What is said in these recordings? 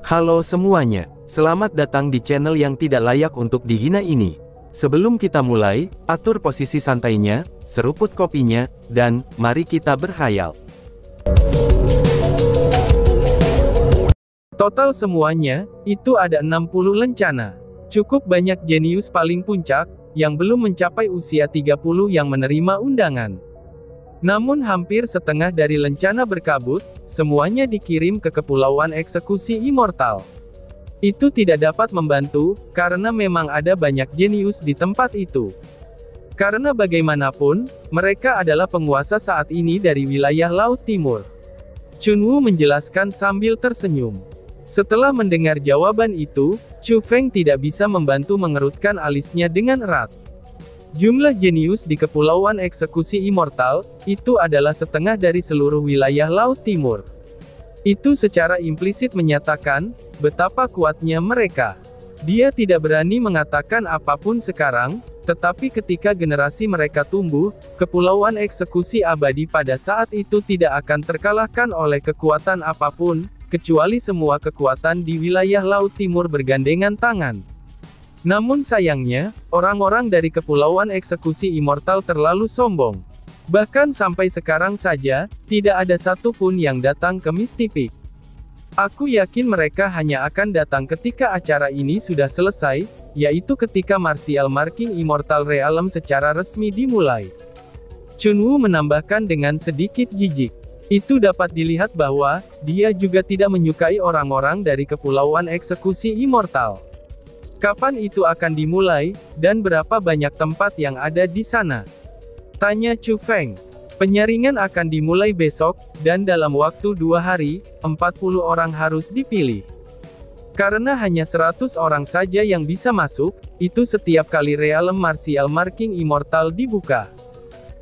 Halo semuanya, selamat datang di channel yang tidak layak untuk dihina ini. Sebelum kita mulai, atur posisi santainya, seruput kopinya, dan mari kita berkhayal. Total semuanya, itu ada 60 lencana. Cukup banyak jenius paling puncak, yang belum mencapai usia 30 yang menerima undangan. Namun hampir setengah dari lencana berkabut, semuanya dikirim ke Kepulauan Eksekusi Immortal. Itu tidak dapat membantu, karena memang ada banyak jenius di tempat itu. Karena bagaimanapun, mereka adalah penguasa saat ini dari wilayah Laut Timur. Chunwu menjelaskan sambil tersenyum. Setelah mendengar jawaban itu, Chu Feng tidak bisa membantu mengerutkan alisnya dengan erat. Jumlah jenius di Kepulauan Eksekusi Immortal, itu adalah setengah dari seluruh wilayah Laut Timur. Itu secara implisit menyatakan, betapa kuatnya mereka. Dia tidak berani mengatakan apapun sekarang, tetapi ketika generasi mereka tumbuh, Kepulauan Eksekusi Abadi pada saat itu tidak akan terkalahkan oleh kekuatan apapun, kecuali semua kekuatan di wilayah Laut Timur bergandengan tangan. Namun sayangnya, orang-orang dari Kepulauan Eksekusi Immortal terlalu sombong. Bahkan sampai sekarang saja, tidak ada satupun yang datang ke Mystipeak. Aku yakin mereka hanya akan datang ketika acara ini sudah selesai, yaitu ketika Martial Marking Immortal Realm secara resmi dimulai. Chunwu menambahkan dengan sedikit jijik. Itu dapat dilihat bahwa, dia juga tidak menyukai orang-orang dari Kepulauan Eksekusi Immortal. Kapan itu akan dimulai, dan berapa banyak tempat yang ada di sana? Tanya Chu Feng. Penyaringan akan dimulai besok, dan dalam waktu 2 hari, 40 orang harus dipilih. Karena hanya 100 orang saja yang bisa masuk, itu setiap kali Realm Martial Marking Immortal dibuka.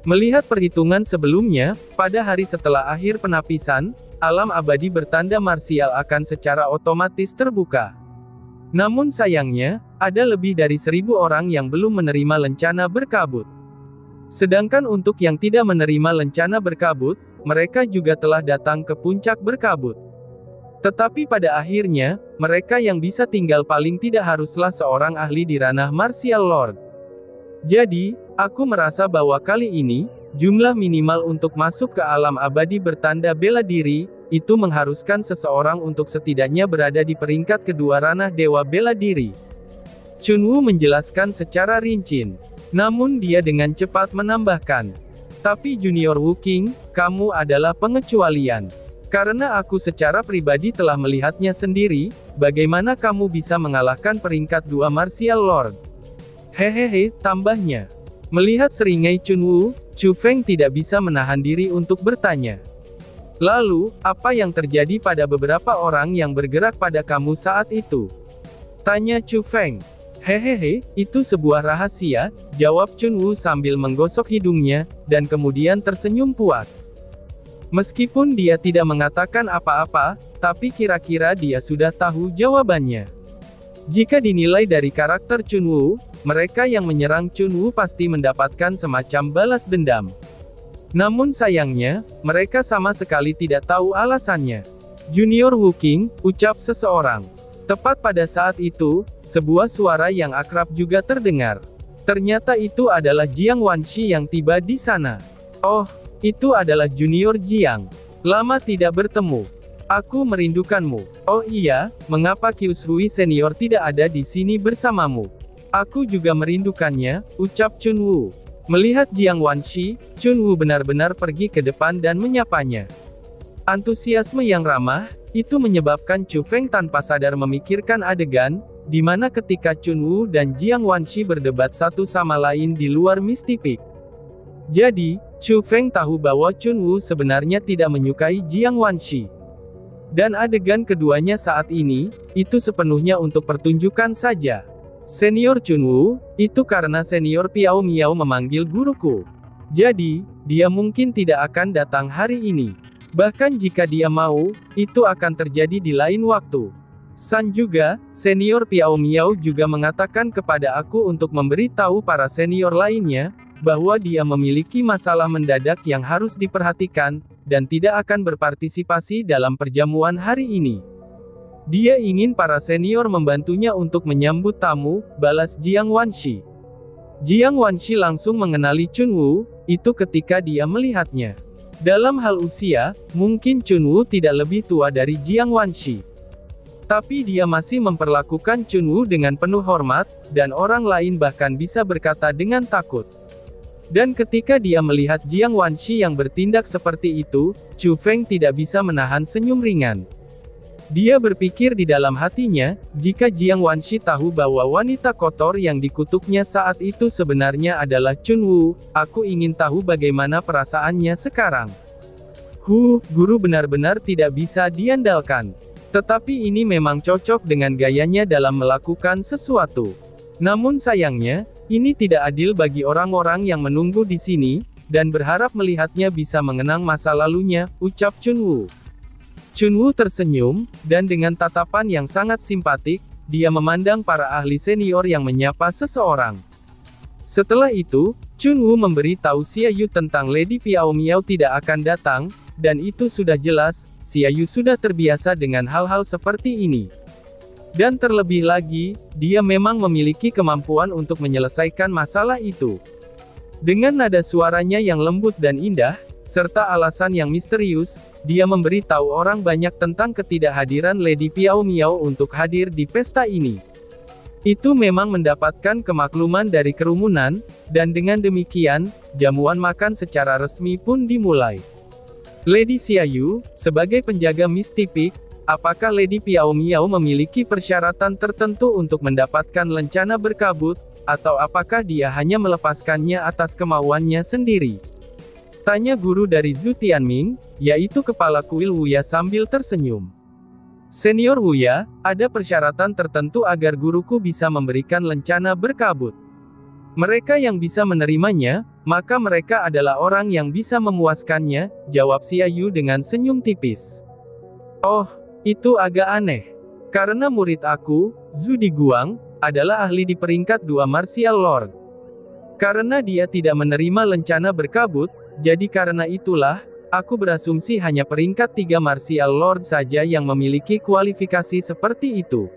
Melihat perhitungan sebelumnya, pada hari setelah akhir penapisan, alam abadi bertanda marsial akan secara otomatis terbuka. Namun sayangnya, ada lebih dari 1000 orang yang belum menerima lencana berkabut. Sedangkan untuk yang tidak menerima lencana berkabut, mereka juga telah datang ke puncak berkabut. Tetapi pada akhirnya, mereka yang bisa tinggal paling tidak haruslah seorang ahli di ranah Martial Lord. Jadi, aku merasa bahwa kali ini, jumlah minimal untuk masuk ke alam abadi bertanda bela diri, itu mengharuskan seseorang untuk setidaknya berada di peringkat kedua ranah dewa bela diri. Chunwu menjelaskan secara rinci. Namun dia dengan cepat menambahkan. Tapi Junior Wu King, kamu adalah pengecualian. Karena aku secara pribadi telah melihatnya sendiri, bagaimana kamu bisa mengalahkan peringkat 2 Martial Lord. Hehehe, tambahnya. Melihat seringai Chunwu, Chu Feng tidak bisa menahan diri untuk bertanya. Lalu, apa yang terjadi pada beberapa orang yang bergerak pada kamu saat itu? Tanya Chu Feng. Hehehe, itu sebuah rahasia, jawab Chunwu sambil menggosok hidungnya, dan kemudian tersenyum puas. Meskipun dia tidak mengatakan apa-apa, tapi kira-kira dia sudah tahu jawabannya. Jika dinilai dari karakter Chunwu, mereka yang menyerang Chunwu pasti mendapatkan semacam balas dendam. Namun sayangnya, mereka sama sekali tidak tahu alasannya. Junior Wu King, ucap seseorang. Tepat pada saat itu, sebuah suara yang akrab juga terdengar. Ternyata itu adalah Jiang Wanshi yang tiba di sana. Oh, itu adalah Junior Jiang. Lama tidak bertemu. Aku merindukanmu. Oh iya, mengapa Kyushui Senior tidak ada di sini bersamamu? Aku juga merindukannya, ucap Chunwu. Melihat Jiang Wanshi, Chunwu benar-benar pergi ke depan dan menyapanya. Antusiasme yang ramah, itu menyebabkan Chu Feng tanpa sadar memikirkan adegan, di mana ketika Chunwu dan Jiang Wanshi berdebat satu sama lain di luar Mystipeak. Jadi, Chu Feng tahu bahwa Chunwu sebenarnya tidak menyukai Jiang Wanshi. Dan adegan keduanya saat ini, itu sepenuhnya untuk pertunjukan saja. Senior Chunwu, itu karena Senior Piao Miao memanggil guruku. Jadi, dia mungkin tidak akan datang hari ini. Bahkan jika dia mau, itu akan terjadi di lain waktu. San juga, Senior Piao Miao juga mengatakan kepada aku untuk memberi tahu para senior lainnya, bahwa dia memiliki masalah mendadak yang harus diperhatikan, dan tidak akan berpartisipasi dalam perjamuan hari ini. Dia ingin para senior membantunya untuk menyambut tamu, balas Jiang Wanshi. Jiang Wanshi langsung mengenali Chunwu, itu ketika dia melihatnya. Dalam hal usia, mungkin Chunwu tidak lebih tua dari Jiang Wanshi. Tapi dia masih memperlakukan Chunwu dengan penuh hormat, dan orang lain bahkan bisa berkata dengan takut. Dan ketika dia melihat Jiang Wanshi yang bertindak seperti itu, Chu Feng tidak bisa menahan senyum ringan. Dia berpikir di dalam hatinya, jika Jiang Wanshi tahu bahwa wanita kotor yang dikutuknya saat itu sebenarnya adalah Chunwu, aku ingin tahu bagaimana perasaannya sekarang. Guru benar-benar tidak bisa diandalkan. Tetapi ini memang cocok dengan gayanya dalam melakukan sesuatu. Namun sayangnya, ini tidak adil bagi orang-orang yang menunggu di sini, dan berharap melihatnya bisa mengenang masa lalunya, ucap Chunwu. Chunwu tersenyum, dan dengan tatapan yang sangat simpatik, dia memandang para ahli senior yang menyapa seseorang. Setelah itu, Chunwu memberi tahu Xia Yu tentang Lady Piao Miao tidak akan datang, dan itu sudah jelas, Xia Yu sudah terbiasa dengan hal-hal seperti ini. Dan terlebih lagi, dia memang memiliki kemampuan untuk menyelesaikan masalah itu. Dengan nada suaranya yang lembut dan indah, serta alasan yang misterius, dia memberi tahu orang banyak tentang ketidakhadiran Lady Piao Miao untuk hadir di pesta ini. Itu memang mendapatkan kemakluman dari kerumunan, dan dengan demikian, jamuan makan secara resmi pun dimulai. Lady Xia Yu, sebagai penjaga Miss Tipik, apakah Lady Piao Miao memiliki persyaratan tertentu untuk mendapatkan lencana berkabut, atau apakah dia hanya melepaskannya atas kemauannya sendiri? Tanya guru dari Zhu Tianming, yaitu kepala kuil Wuya sambil tersenyum. Senior Wuya, ada persyaratan tertentu agar guruku bisa memberikan lencana berkabut. Mereka yang bisa menerimanya, maka mereka adalah orang yang bisa memuaskannya, jawab Xia Yu dengan senyum tipis. Oh, itu agak aneh. Karena murid aku, Zhu Diguang, adalah ahli di peringkat 2 Martial Lord. Karena dia tidak menerima lencana berkabut, jadi karena itulah, aku berasumsi hanya peringkat 3 Martial Lord saja yang memiliki kualifikasi seperti itu.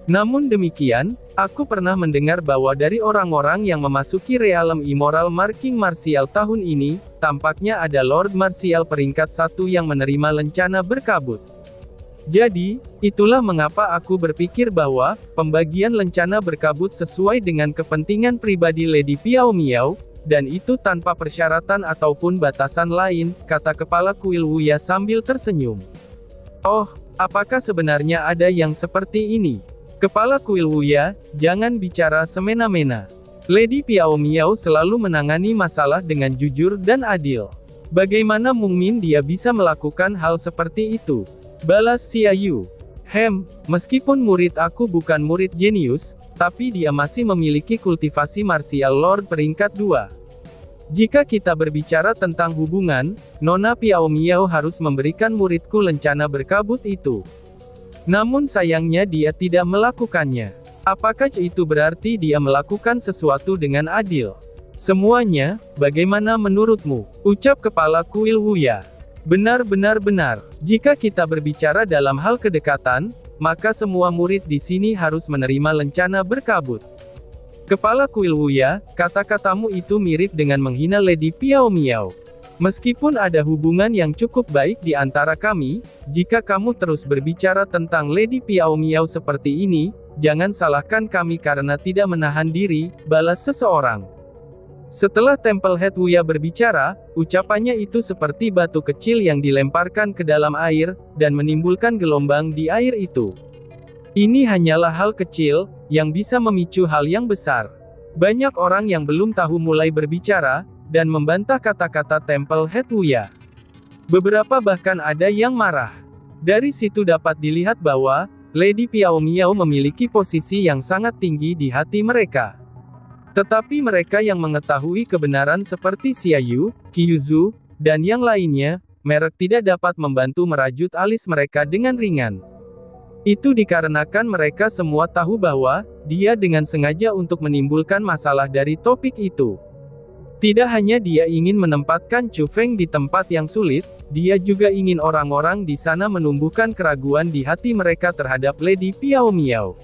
Namun demikian, aku pernah mendengar bahwa dari orang-orang yang memasuki Realm Immoral Marking Martial tahun ini, tampaknya ada Lord Martial peringkat 1 yang menerima lencana berkabut. Jadi, itulah mengapa aku berpikir bahwa, pembagian lencana berkabut sesuai dengan kepentingan pribadi Lady Piao Miao, dan itu tanpa persyaratan ataupun batasan lain, kata kepala kuil Wuya sambil tersenyum. Oh, apakah sebenarnya ada yang seperti ini? Kepala kuil Wuya, jangan bicara semena-mena. Lady Piao Miao selalu menangani masalah dengan jujur dan adil. Bagaimana mungkin dia bisa melakukan hal seperti itu? Balas Xia Yu. Meskipun murid aku bukan murid jenius, tapi dia masih memiliki kultivasi Martial Lord peringkat 2. Jika kita berbicara tentang hubungan, Nona Piao Miao harus memberikan muridku lencana berkabut itu. Namun sayangnya dia tidak melakukannya. Apakah itu berarti dia melakukan sesuatu dengan adil? Semuanya, bagaimana menurutmu? Ucap kepala kuil Wuya. Benar. Jika kita berbicara dalam hal kedekatan, maka semua murid di sini harus menerima lencana berkabut. Kepala kuil Wuya, kata-katamu itu mirip dengan menghina Lady Piao Miao. Meskipun ada hubungan yang cukup baik di antara kami, jika kamu terus berbicara tentang Lady Piao Miao seperti ini, jangan salahkan kami karena tidak menahan diri, balas seseorang. Setelah Temple Head Wuya berbicara, ucapannya itu seperti batu kecil yang dilemparkan ke dalam air, dan menimbulkan gelombang di air itu. Ini hanyalah hal kecil, yang bisa memicu hal yang besar. Banyak orang yang belum tahu mulai berbicara, dan membantah kata-kata Temple Head Wuya. Beberapa bahkan ada yang marah. Dari situ dapat dilihat bahwa, Lady Piao Miao memiliki posisi yang sangat tinggi di hati mereka. Tetapi mereka yang mengetahui kebenaran seperti Xia Yu, Kyuzu, dan yang lainnya, mereka tidak dapat membantu merajut alis mereka dengan ringan. Itu dikarenakan mereka semua tahu bahwa, dia dengan sengaja untuk menimbulkan masalah dari topik itu. Tidak hanya dia ingin menempatkan Chu Feng di tempat yang sulit, dia juga ingin orang-orang di sana menumbuhkan keraguan di hati mereka terhadap Lady Piao Miao.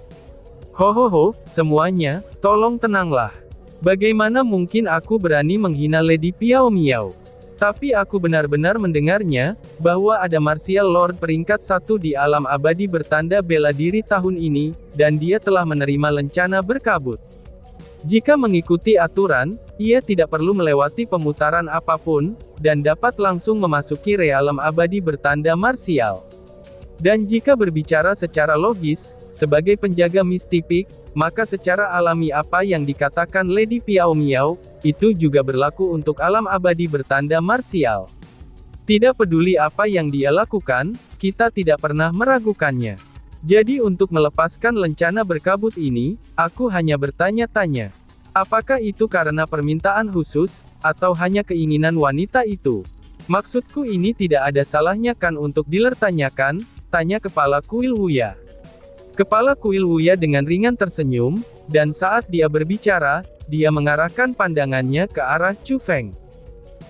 Hohoho, semuanya, tolong tenanglah. Bagaimana mungkin aku berani menghina Lady Piao Miao? Tapi aku benar-benar mendengarnya, bahwa ada Martial Lord peringkat 1 di alam abadi bertanda bela diri tahun ini, dan dia telah menerima lencana berkabut. Jika mengikuti aturan, ia tidak perlu melewati pemutaran apapun, dan dapat langsung memasuki realem abadi bertanda marsial. Dan jika berbicara secara logis, sebagai penjaga Mistipik, maka secara alami apa yang dikatakan Lady Piao Miao, itu juga berlaku untuk alam abadi bertanda marsial. Tidak peduli apa yang dia lakukan, kita tidak pernah meragukannya. Jadi untuk melepaskan lencana berkabut ini, aku hanya bertanya-tanya. Apakah itu karena permintaan khusus, atau hanya keinginan wanita itu? Maksudku ini tidak ada salahnya kan untuk dilertanyakan, tanya kepala kuil Wuya. Kepala kuil Wuya dengan ringan tersenyum, dan saat dia berbicara, dia mengarahkan pandangannya ke arah Chu Feng.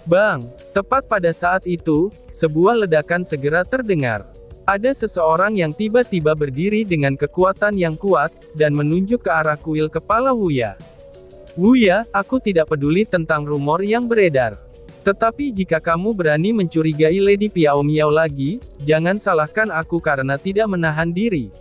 Bang! Tepat pada saat itu, sebuah ledakan segera terdengar. Ada seseorang yang tiba-tiba berdiri dengan kekuatan yang kuat, dan menunjuk ke arah kuil kepala Wuya. Wuya, aku tidak peduli tentang rumor yang beredar. Tetapi jika kamu berani mencurigai Lady Piao Miao lagi, jangan salahkan aku karena tidak menahan diri.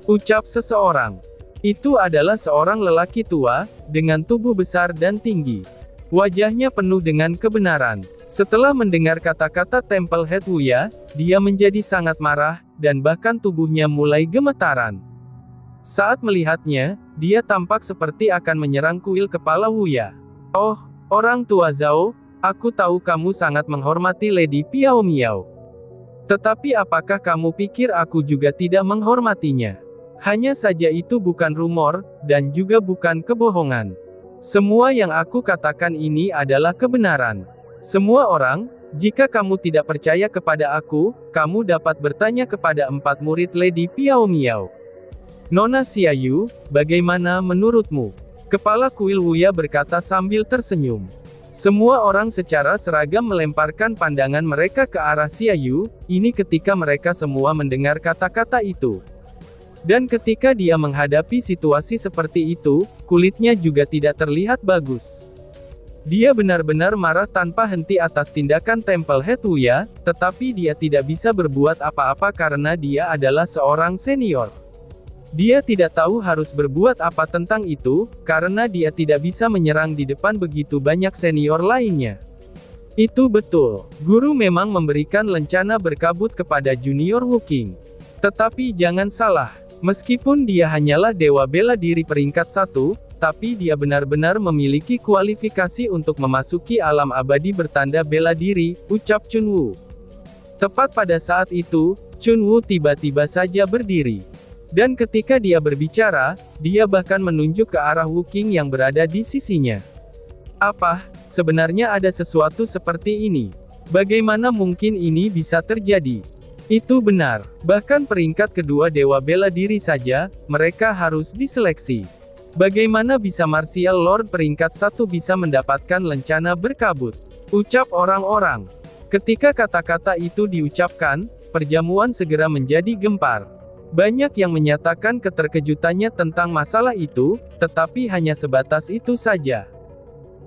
Ucap seseorang. Itu adalah seorang lelaki tua, dengan tubuh besar dan tinggi. Wajahnya penuh dengan kebenaran. Setelah mendengar kata-kata Temple Head Wuya, dia menjadi sangat marah, dan bahkan tubuhnya mulai gemetaran. Saat melihatnya, dia tampak seperti akan menyerang kuil kepala Wuya. Oh, orang tua Zhao, aku tahu kamu sangat menghormati Lady Piao Miao. Tetapi apakah kamu pikir aku juga tidak menghormatinya? Hanya saja itu bukan rumor, dan juga bukan kebohongan. Semua yang aku katakan ini adalah kebenaran. Semua orang, jika kamu tidak percaya kepada aku, kamu dapat bertanya kepada 4 murid Lady Piao Miao. Nona Xiaoyu, bagaimana menurutmu? Kepala kuil Wuya berkata sambil tersenyum. Semua orang secara seragam melemparkan pandangan mereka ke arah Xiaoyu, ini ketika mereka semua mendengar kata-kata itu. Dan ketika dia menghadapi situasi seperti itu, kulitnya juga tidak terlihat bagus. Dia benar-benar marah tanpa henti atas tindakan Temple Head Wuya, tetapi dia tidak bisa berbuat apa-apa karena dia adalah seorang senior. Dia tidak tahu harus berbuat apa tentang itu, karena dia tidak bisa menyerang di depan begitu banyak senior lainnya. Itu betul, guru memang memberikan lencana berkabut kepada junior Wu King. Tetapi jangan salah. Meskipun dia hanyalah dewa bela diri peringkat 1, tapi dia benar-benar memiliki kualifikasi untuk memasuki alam abadi bertanda bela diri, ucap Chun Wu. Tepat pada saat itu, Chun Wu tiba-tiba saja berdiri. Dan ketika dia berbicara, dia bahkan menunjuk ke arah Wu King yang berada di sisinya. Apa, sebenarnya ada sesuatu seperti ini? Bagaimana mungkin ini bisa terjadi? Itu benar. Bahkan peringkat kedua dewa bela diri saja, mereka harus diseleksi. Bagaimana bisa Martial Lord peringkat 1 bisa mendapatkan lencana berkabut? Ucap orang-orang. Ketika kata-kata itu diucapkan, perjamuan segera menjadi gempar. Banyak yang menyatakan keterkejutannya tentang masalah itu, tetapi hanya sebatas itu saja.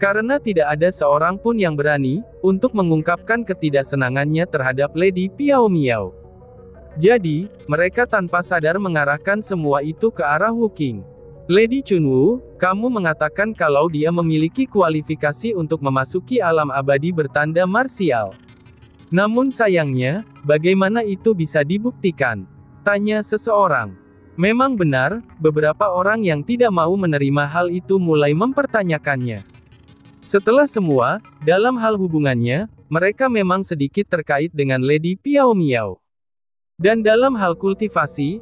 Karena tidak ada seorang pun yang berani untuk mengungkapkan ketidaksenangannya terhadap Lady Piao Miao. Jadi, mereka tanpa sadar mengarahkan semua itu ke arah Wu King. Lady Chun Wu, kamu mengatakan kalau dia memiliki kualifikasi untuk memasuki alam abadi bertanda marsial. Namun sayangnya, bagaimana itu bisa dibuktikan? Tanya seseorang. Memang benar, beberapa orang yang tidak mau menerima hal itu mulai mempertanyakannya. Setelah semua, dalam hal hubungannya, mereka memang sedikit terkait dengan Lady Piao Miao. Dan dalam hal kultivasi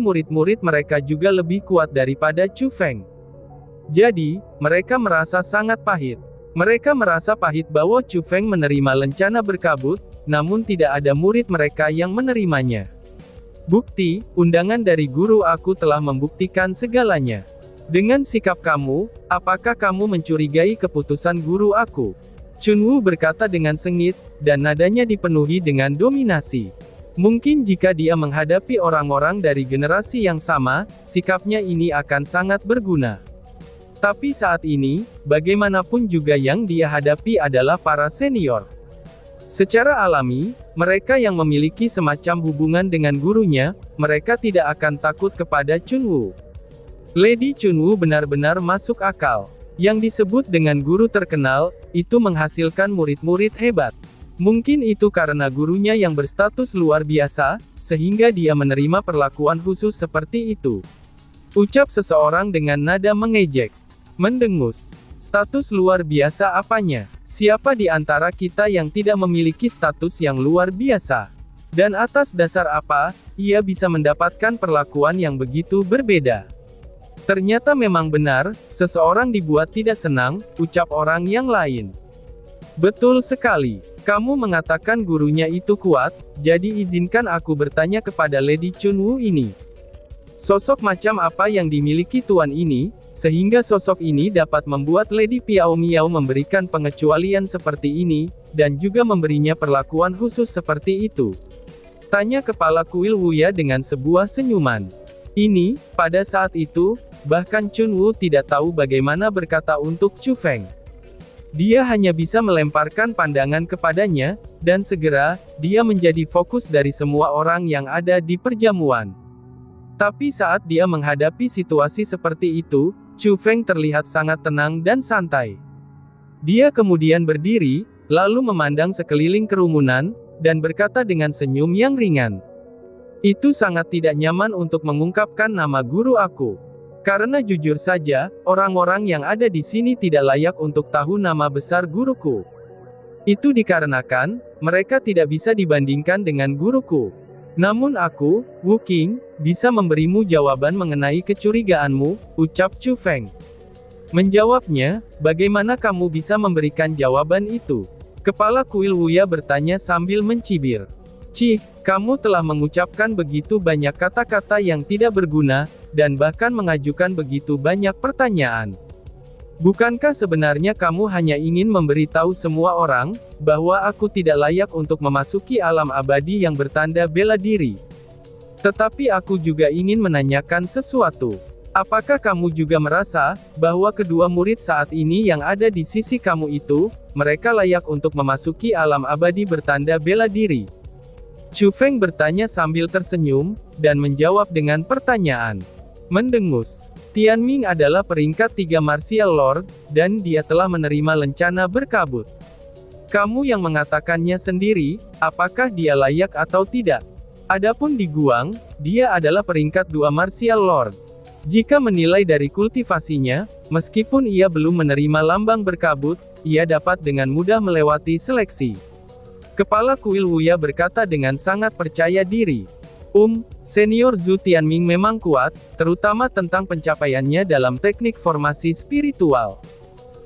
murid-murid mereka juga lebih kuat daripada Chu Feng. Jadi, mereka merasa sangat pahit. Mereka merasa pahit bahwa Chu Feng menerima lencana berkabut, namun tidak ada murid mereka yang menerimanya. Bukti, undangan dari guru aku telah membuktikan segalanya. Dengan sikap kamu, apakah kamu mencurigai keputusan guru aku? Chunwoo berkata dengan sengit, dan nadanya dipenuhi dengan dominasi. Mungkin jika dia menghadapi orang-orang dari generasi yang sama, sikapnya ini akan sangat berguna. Tapi saat ini, bagaimanapun juga yang dia hadapi adalah para senior. Secara alami, mereka yang memiliki semacam hubungan dengan gurunya, mereka tidak akan takut kepada Chunwoo. Lady Chunwoo benar-benar masuk akal. Yang disebut dengan guru terkenal, itu menghasilkan murid-murid hebat. Mungkin itu karena gurunya yang berstatus luar biasa, sehingga dia menerima perlakuan khusus seperti itu. Ucap seseorang dengan nada mengejek. Mendengus. Status luar biasa apanya? Siapa di antara kita yang tidak memiliki status yang luar biasa? Dan atas dasar apa, ia bisa mendapatkan perlakuan yang begitu berbeda? Ternyata memang benar, seseorang dibuat tidak senang, ucap orang yang lain. Betul sekali. Kamu mengatakan gurunya itu kuat, jadi izinkan aku bertanya kepada Lady Chunwoo ini. Sosok macam apa yang dimiliki tuan ini, sehingga sosok ini dapat membuat Lady Piao Miao memberikan pengecualian seperti ini, dan juga memberinya perlakuan khusus seperti itu? Tanya kepala kuil Wuya dengan sebuah senyuman. Ini, pada saat itu, bahkan Chunwoo tidak tahu bagaimana berkata untuk Chu Feng. Dia hanya bisa melemparkan pandangan kepadanya, dan segera, dia menjadi fokus dari semua orang yang ada di perjamuan. Tapi saat dia menghadapi situasi seperti itu, Chu Feng terlihat sangat tenang dan santai. Dia kemudian berdiri, lalu memandang sekeliling kerumunan, dan berkata dengan senyum yang ringan. Itu sangat tidak nyaman untuk mengungkapkan nama guru aku. Karena jujur saja, orang-orang yang ada di sini tidak layak untuk tahu nama besar guruku. Itu dikarenakan, mereka tidak bisa dibandingkan dengan guruku. Namun aku, Wu Qing, bisa memberimu jawaban mengenai kecurigaanmu, ucap Chu Feng. Menjawabnya, bagaimana kamu bisa memberikan jawaban itu? Kepala kuil Wuya bertanya sambil mencibir. Cih, kamu telah mengucapkan begitu banyak kata-kata yang tidak berguna, dan bahkan mengajukan begitu banyak pertanyaan. Bukankah sebenarnya kamu hanya ingin memberitahu semua orang, bahwa aku tidak layak untuk memasuki alam abadi yang bertanda bela diri? Tetapi aku juga ingin menanyakan sesuatu. Apakah kamu juga merasa, bahwa kedua murid saat ini yang ada di sisi kamu itu, mereka layak untuk memasuki alam abadi bertanda bela diri? Chu Feng bertanya sambil tersenyum, dan menjawab dengan pertanyaan. Mendengus. Tianming adalah peringkat 3 Martial Lord, dan dia telah menerima lencana berkabut. Kamu yang mengatakannya sendiri, apakah dia layak atau tidak? Adapun di Guang, dia adalah peringkat 2 Martial Lord. Jika menilai dari kultivasinya, meskipun ia belum menerima lambang berkabut, ia dapat dengan mudah melewati seleksi. Kepala kuil Wuya berkata dengan sangat percaya diri. Senior Zhu Tianming memang kuat, terutama tentang pencapaiannya dalam teknik formasi spiritual.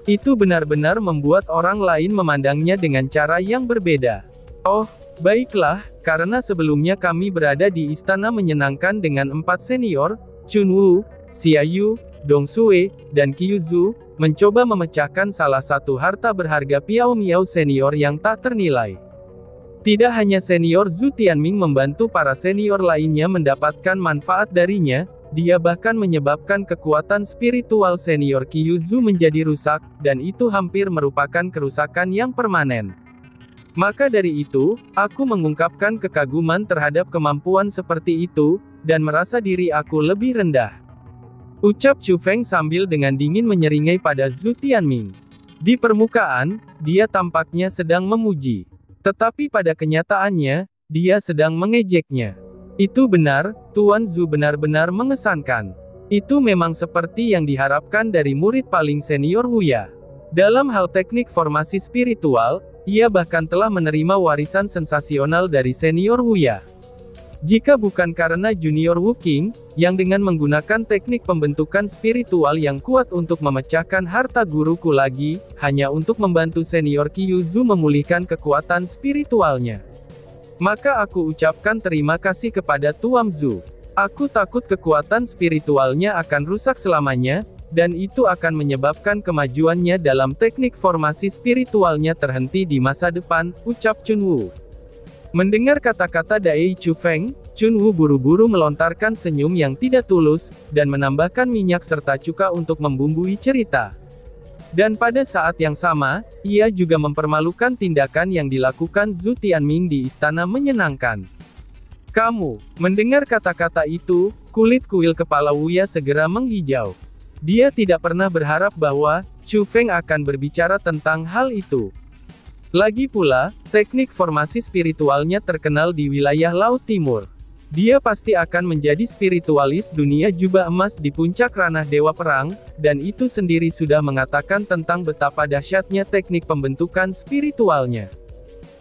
Itu benar-benar membuat orang lain memandangnya dengan cara yang berbeda. Oh, baiklah, karena sebelumnya kami berada di istana menyenangkan dengan 4 senior, Chunwoo, Xiaoyu, Dong Sue, dan Qiu Zhu, mencoba memecahkan salah satu harta berharga Piao Miao senior yang tak ternilai. Tidak hanya senior Zhu Tianming membantu para senior lainnya mendapatkan manfaat darinya, dia bahkan menyebabkan kekuatan spiritual senior Qiu Zhu menjadi rusak, dan itu hampir merupakan kerusakan yang permanen. Maka dari itu, aku mengungkapkan kekaguman terhadap kemampuan seperti itu, dan merasa diri aku lebih rendah. Ucap Chu Feng sambil dengan dingin menyeringai pada Zhu Tianming. Di permukaan, dia tampaknya sedang memuji. Tetapi pada kenyataannya, dia sedang mengejeknya. Itu benar, Tuan Zhu benar-benar mengesankan. Itu memang seperti yang diharapkan dari murid paling senior Wuya. Dalam hal teknik formasi spiritual, ia bahkan telah menerima warisan sensasional dari senior Wuya. Jika bukan karena junior Wu Qing, yang dengan menggunakan teknik pembentukan spiritual yang kuat untuk memecahkan harta guruku lagi, hanya untuk membantu senior Qiu Zhu memulihkan kekuatan spiritualnya. Maka aku ucapkan terima kasih kepada Tuan Zhu. Aku takut kekuatan spiritualnya akan rusak selamanya, dan itu akan menyebabkan kemajuannya dalam teknik formasi spiritualnya terhenti di masa depan, ucap Chunwoo. Mendengar kata-kata Dai Chu Feng, Chunwoo buru-buru melontarkan senyum yang tidak tulus, dan menambahkan minyak serta cuka untuk membumbui cerita. Dan pada saat yang sama, ia juga mempermalukan tindakan yang dilakukan Zhu Tianming di istana menyenangkan. Kamu, mendengar kata-kata itu, kulit kuil kepala Wuya segera menghijau. Dia tidak pernah berharap bahwa Chu Feng akan berbicara tentang hal itu. Lagi pula, teknik formasi spiritualnya terkenal di wilayah Laut Timur. Dia pasti akan menjadi spiritualis dunia jubah emas di puncak ranah Dewa Perang, dan itu sendiri sudah mengatakan tentang betapa dahsyatnya teknik pembentukan spiritualnya.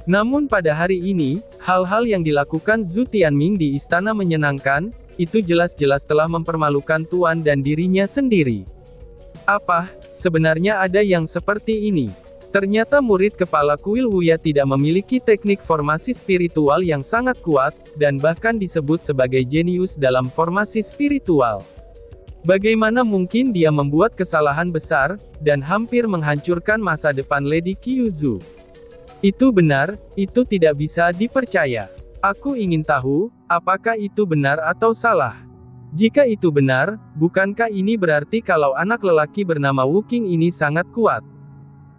Namun pada hari ini, hal-hal yang dilakukan Zhu Tianming di istana menyenangkan, itu jelas-jelas telah mempermalukan Tuan dan dirinya sendiri. Apa, sebenarnya ada yang seperti ini? Ternyata murid kepala kuil Wuya tidak memiliki teknik formasi spiritual yang sangat kuat, dan bahkan disebut sebagai jenius dalam formasi spiritual. Bagaimana mungkin dia membuat kesalahan besar, dan hampir menghancurkan masa depan Lady Kyuzu? Itu benar, itu tidak bisa dipercaya. Aku ingin tahu, apakah itu benar atau salah? Jika itu benar, bukankah ini berarti kalau anak lelaki bernama Wu Qing ini sangat kuat?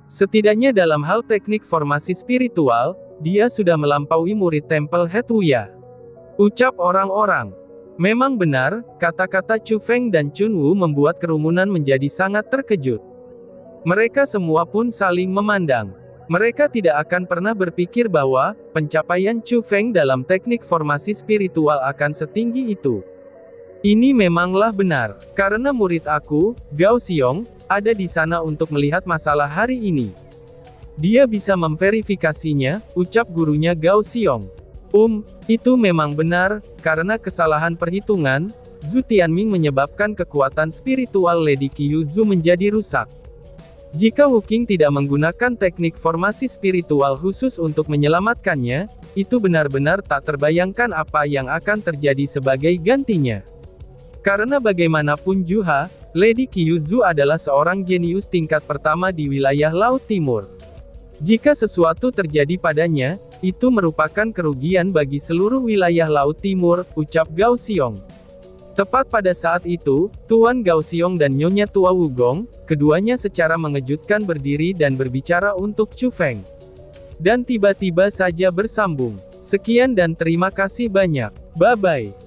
Setidaknya dalam hal teknik formasi spiritual, dia sudah melampaui murid Temple Head Wuya. Ucap orang-orang. Memang benar, kata-kata Chu Feng dan Chunwoo membuat kerumunan menjadi sangat terkejut. Mereka semua pun saling memandang. Mereka tidak akan pernah berpikir bahwa pencapaian Chu Feng dalam teknik formasi spiritual akan setinggi itu. Ini memanglah benar, karena murid aku, Gao Xiong, ada di sana untuk melihat masalah hari ini. Dia bisa memverifikasinya, ucap gurunya Gao Xiong. Itu memang benar, karena kesalahan perhitungan, Zhu Tianming menyebabkan kekuatan spiritual Lady Kyuzu menjadi rusak. Jika Wu Qing tidak menggunakan teknik formasi spiritual khusus untuk menyelamatkannya, itu benar-benar tak terbayangkan apa yang akan terjadi sebagai gantinya. Karena bagaimanapun juga, Lady Kyuzu adalah seorang jenius tingkat pertama di wilayah Laut Timur. Jika sesuatu terjadi padanya, itu merupakan kerugian bagi seluruh wilayah Laut Timur, ucap Gao Xiong. Tepat pada saat itu, Tuan Gao Xiong dan Nyonya Tua Wugong, keduanya secara mengejutkan berdiri dan berbicara untuk Chu Feng. Dan tiba-tiba saja bersambung. Sekian dan terima kasih banyak. Bye-bye.